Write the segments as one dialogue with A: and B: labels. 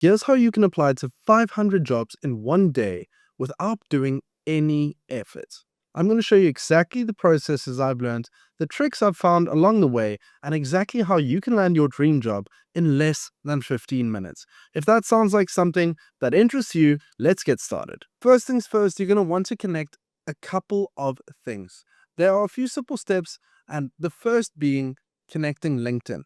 A: Here's how you can apply to 500 jobs in one day without doing any effort. I'm going to show you exactly the processes I've learned, the tricks I've found along the way, and exactly how you can land your dream job in less than 15 minutes. If that sounds like something that interests you, let's get started. First things first, you're going to want to connect a couple of things. There are a few simple steps, and the first being connecting LinkedIn.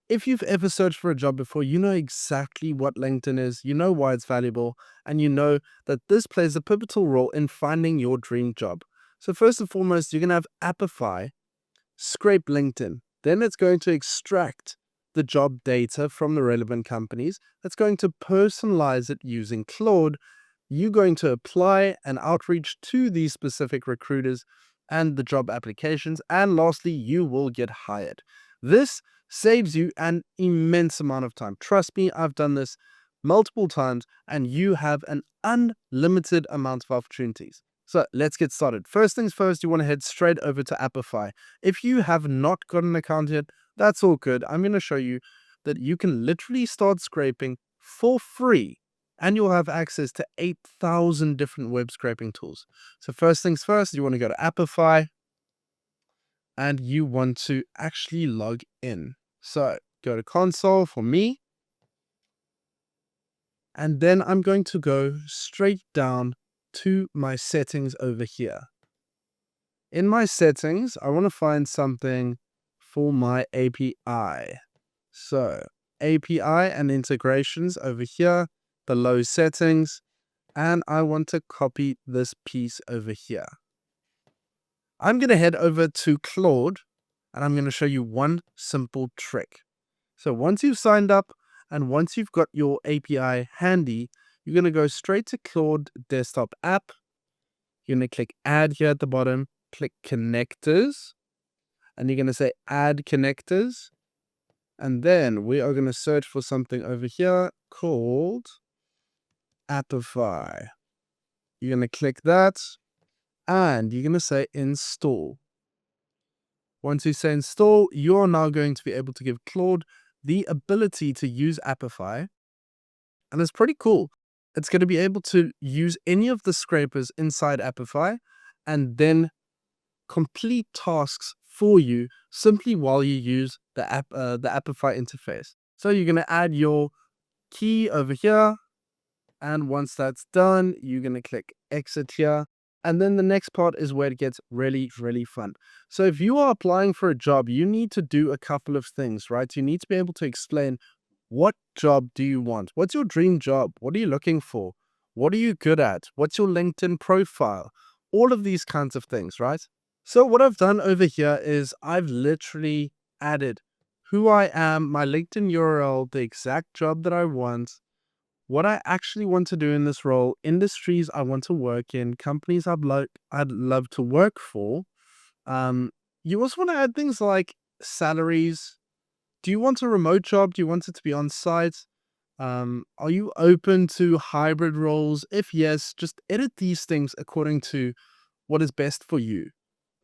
A: If you've ever searched for a job before, you know exactly what LinkedIn is, you know why it's valuable, and you know that this plays a pivotal role in finding your dream job. So first and foremost, you're going to have Apify scrape LinkedIn. Then it's going to extract the job data from the relevant companies. That's going to personalize it using Claude. You're going to apply an outreach to these specific recruiters and the job applications. And lastly, you will get hired. This saves you an immense amount of time. Trust me, I've done this multiple times, and you have an unlimited amount of opportunities. So let's get started. First things first, you want to head straight over to Apify. If you have not got an account yet, that's all good. I'm going to show you that you can literally start scraping for free, and you'll have access to 8,000 different web scraping tools. So first things first, you want to go to Apify, and you want to actually log in. So go to console for me, and then I'm going to go straight down to my settings over here. In my settings, I want to find something for my API. So API and integrations over here, below settings, and I want to copy this piece over here. I'm going to head over to Claude, and I'm going to show you one simple trick. So once you've signed up and once you've got your API handy, you're going to go straight to Claude desktop app. You're going to click add here at the bottom, click connectors, and you're going to say add connectors. And then we are going to search for something over here called Apify. You're going to click that, and you're going to say install. Once you say install, you're now going to be able to give Claude the ability to use Apify. And it's pretty cool. It's going to be able to use any of the scrapers inside Apify and then complete tasks for you simply while you use the Apify interface. So you're going to add your key over here. And once that's done, you're going to click exit here. And then the next part is where it gets really, really fun. So if you are applying for a job, you need to do a couple of things, right? You need to be able to explain, what job do you want? What's your dream job? What are you looking for? What are you good at? What's your LinkedIn profile? All of these kinds of things, right? So what I've done over here is I've literally added who I am, my LinkedIn URL, the exact job that I want, what I actually want to do in this role, industries I want to work in, companies I'd love to work for. You also want to add things like salaries. Do you want a remote job? Do you want it to be on site? Are you open to hybrid roles? If yes, just edit these things according to what is best for you.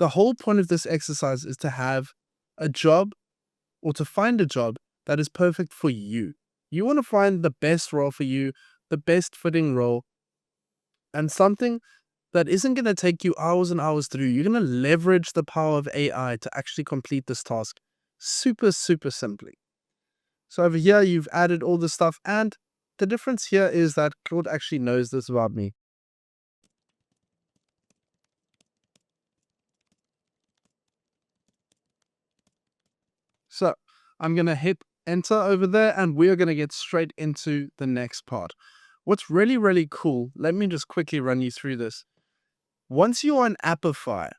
A: The whole point of this exercise is to have a job or to find a job that is perfect for you. You want to find the best role for you, the best fitting role, and something that isn't going to take you hours and hours to do. You're going to leverage the power of AI to actually complete this task super, super simply. So over here, you've added all this stuff, and the difference here is that Claude actually knows this about me. So I'm going to hit enter over there, and we're going to get straight into the next part. What's really, really cool, let me just quickly run you through this. Once you're on Apify,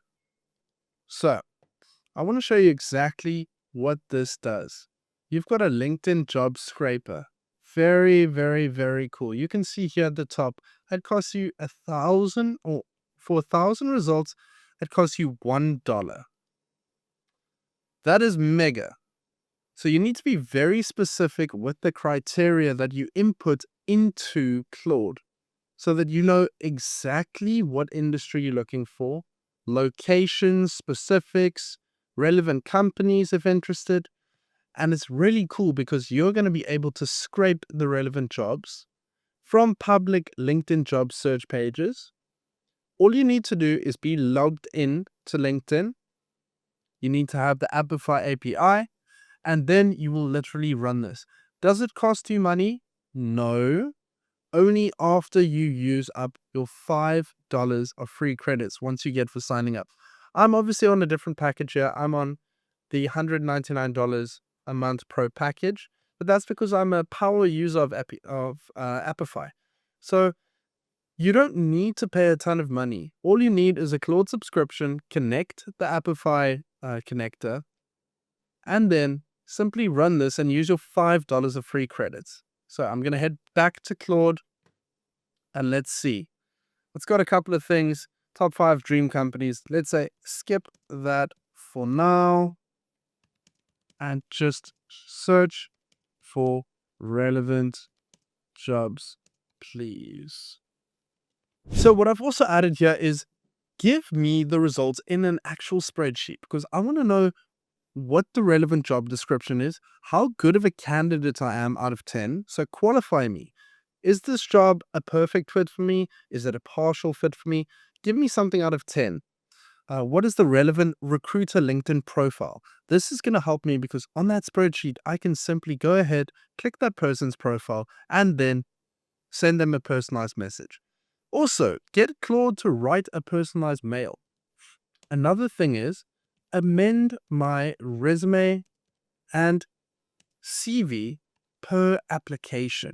A: so I want to show you exactly what this does. You've got a LinkedIn job scraper. Very, very, very cool. You can see here at the top, it costs you 1,000, or for 1,000 results, it costs you $1. That is mega. So you need to be very specific with the criteria that you input into Claude so that you know exactly what industry you're looking for, locations, specifics, relevant companies if interested, And it's really cool because you're going to be able to scrape the relevant jobs from public LinkedIn job search pages. All you need to do is be logged in to LinkedIn. You need to have the Apify API, and then you will literally run this. Does it cost you money? No. Only after you use up your $5 of free credits once you get for signing up. I'm obviously on a different package here. I'm on the $199 a month pro package, but that's because I'm a power user of Apify. So you don't need to pay a ton of money. All you need is a Claude subscription, connect the Apify connector, and then simply run this and use your $5 of free credits. So I'm going to head back to Claude and let's see. It's got a couple of things. Top 5 dream companies. Let's say skip that for now and just search for relevant jobs, please. So what I've also added here is give me the results in an actual spreadsheet because I want to know what the relevant job description is, how good of a candidate I am out of 10. So qualify me. Is this job a perfect fit for me? Is it a partial fit for me? Give me something out of 10. What is the relevant recruiter LinkedIn profile? This is going to help me because on that spreadsheet, I can simply go ahead, click that person's profile, and then send them a personalized message. Also, get Claude to write a personalized mail. Another thing is amend my resume and CV per application,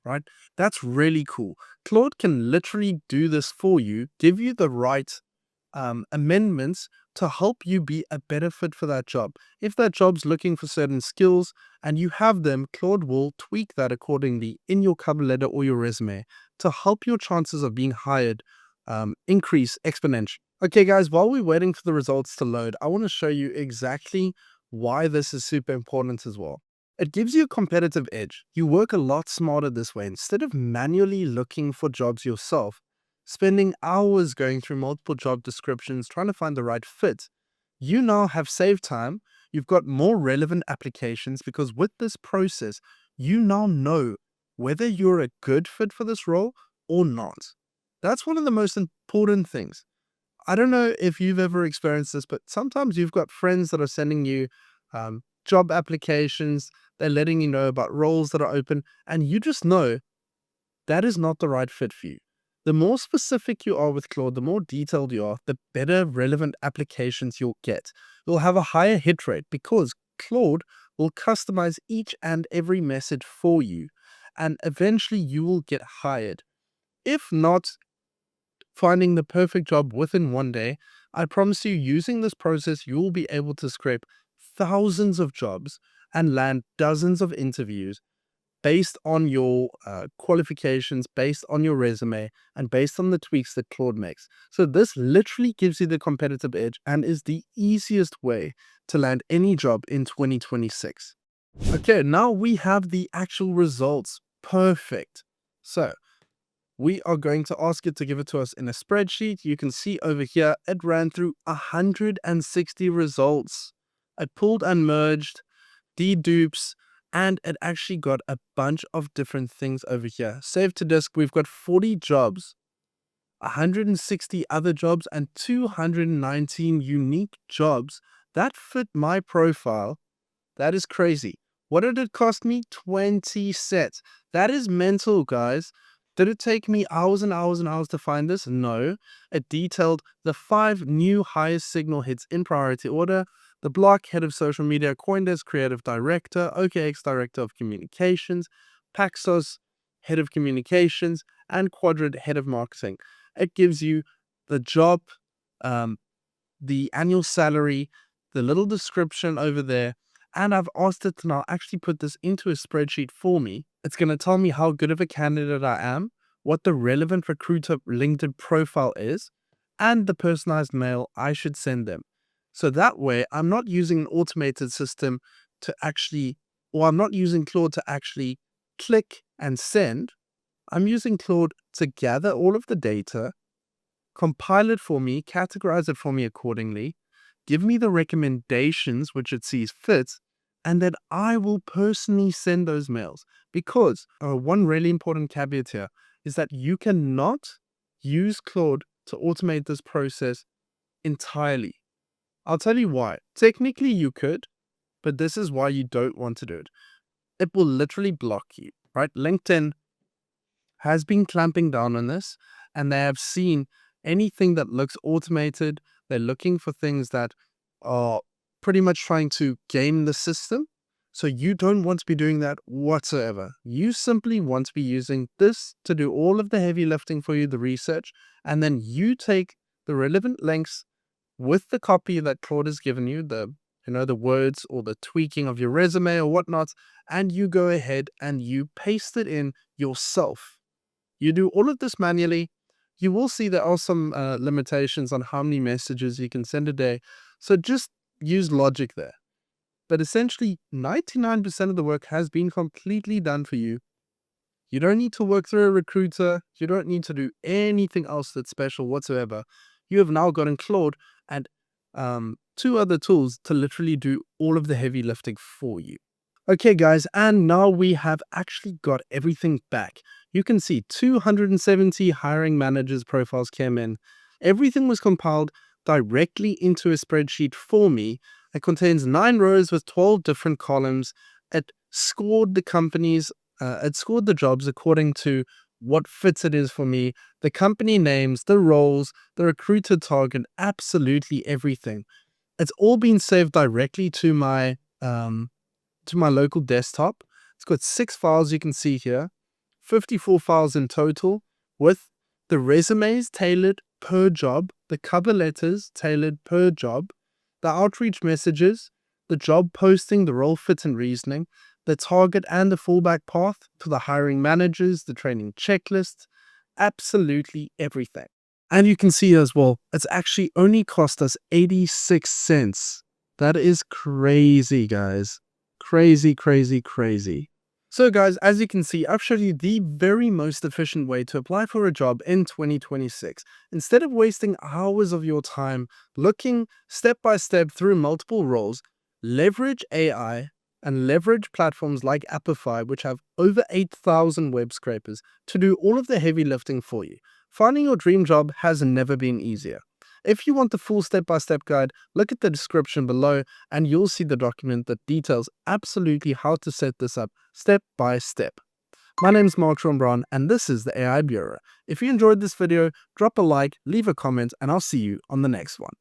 A: right? That's really cool. Claude can literally do this for you, give you the right amendments to help you be a better fit for that job. If that job's looking for certain skills and you have them, Claude will tweak that accordingly in your cover letter or your resume to help your chances of being hired increase exponentially. Okay, guys, while we're waiting for the results to load, I want to show you exactly why this is super important as well. It gives you a competitive edge. You work a lot smarter this way. Instead of manually looking for jobs yourself, spending hours going through multiple job descriptions trying to find the right fit, you now have saved time. You've got more relevant applications because with this process, you now know whether you're a good fit for this role or not. That's one of the most important things. I don't know if you've ever experienced this, but sometimes you've got friends that are sending you job applications. They're letting you know about roles that are open, and you just know that is not the right fit for you. The more specific you are with Claude, the more detailed you are, the better relevant applications you'll get. You'll have a higher hit rate because Claude will customize each and every message for you, and eventually you will get hired. If not finding the perfect job within one day, I promise you, using this process, you will be able to scrape thousands of jobs and land dozens of interviews based on your qualifications, based on your resume, and based on the tweaks that Claude makes. So this literally gives you the competitive edge and is the easiest way to land any job in 2026. Okay, now we have the actual results. Perfect. So we are going to ask it to give it to us in a spreadsheet. You can see over here, it ran through 160 results. It pulled and merged, dedupes, and it actually got a bunch of different things over here. Save to disk, we've got 40 jobs, 160 other jobs, and 219 unique jobs that fit my profile. That is crazy. What did it cost me? 20 sets. That is mental, guys. Did it take me hours and hours and hours to find this? No. It detailed the 5 new highest signal hits in priority order. The Block, head of social media, Coindesk, creative director, OKX, director of communications, Paxos, head of communications, and Quadrant, head of marketing. It gives you the job, the annual salary, the little description over there, and I've asked it to now actually put this into a spreadsheet for me. It's going to tell me how good of a candidate I am, what the relevant recruiter LinkedIn profile is, and the personalized mail I should send them. So that way, I'm not using an automated system to actually, or I'm not using Claude to actually click and send. I'm using Claude to gather all of the data, compile it for me, categorize it for me accordingly, give me the recommendations which it sees fit, and then I will personally send those mails. Because one really important caveat here is that you cannot use Claude to automate this process entirely. I'll tell you why. Technically, you could, but this is why you don't want to do it. It will literally block you, right? LinkedIn has been clamping down on this, and they have seen anything that looks automated. They're looking for things that are pretty much trying to game the system. So you don't want to be doing that whatsoever. You simply want to be using this to do all of the heavy lifting for you, the research, and then you take the relevant links with the copy that Claude has given you, the words or the tweaking of your resume or whatnot, and you go ahead and you paste it in yourself. You do all of this manually. You will see there are some limitations on how many messages you can send a day. So just use logic there. But essentially, 99% of the work has been completely done for you. You don't need to work through a recruiter. You don't need to do anything else that's special whatsoever. You have now gotten Claude and two other tools to literally do all of the heavy lifting for you. Okay, guys, and now we have actually got everything back. You can see 270 hiring managers' profiles came in. Everything was compiled directly into a spreadsheet for me. It contains 9 rows with 12 different columns. It scored the companies, it scored the jobs according to what fits it is for me, the company names, the roles, the recruiter target, absolutely everything. It's all been saved directly to my local desktop. It's got 6 files you can see here, 54 files in total, with the resumes tailored per job, the cover letters tailored per job, the outreach messages, the job posting, the role fit and reasoning, the target and the fallback path to the hiring managers, the training checklist, absolutely everything. And you can see as well, it's actually only cost us 86 cents. That is crazy, guys. Crazy, crazy, crazy. So guys, as you can see, I've showed you the very most efficient way to apply for a job in 2026. Instead of wasting hours of your time looking step by step through multiple roles, leverage AI and leverage platforms like Apify, which have over 8,000 web scrapers, to do all of the heavy lifting for you. Finding your dream job has never been easier. If you want the full step-by-step guide, look at the description below and you'll see the document that details absolutely how to set this up step by step. My name is Mark Brown and this is the AI Bureau. If you enjoyed this video, drop a like, leave a comment, and I'll see you on the next one.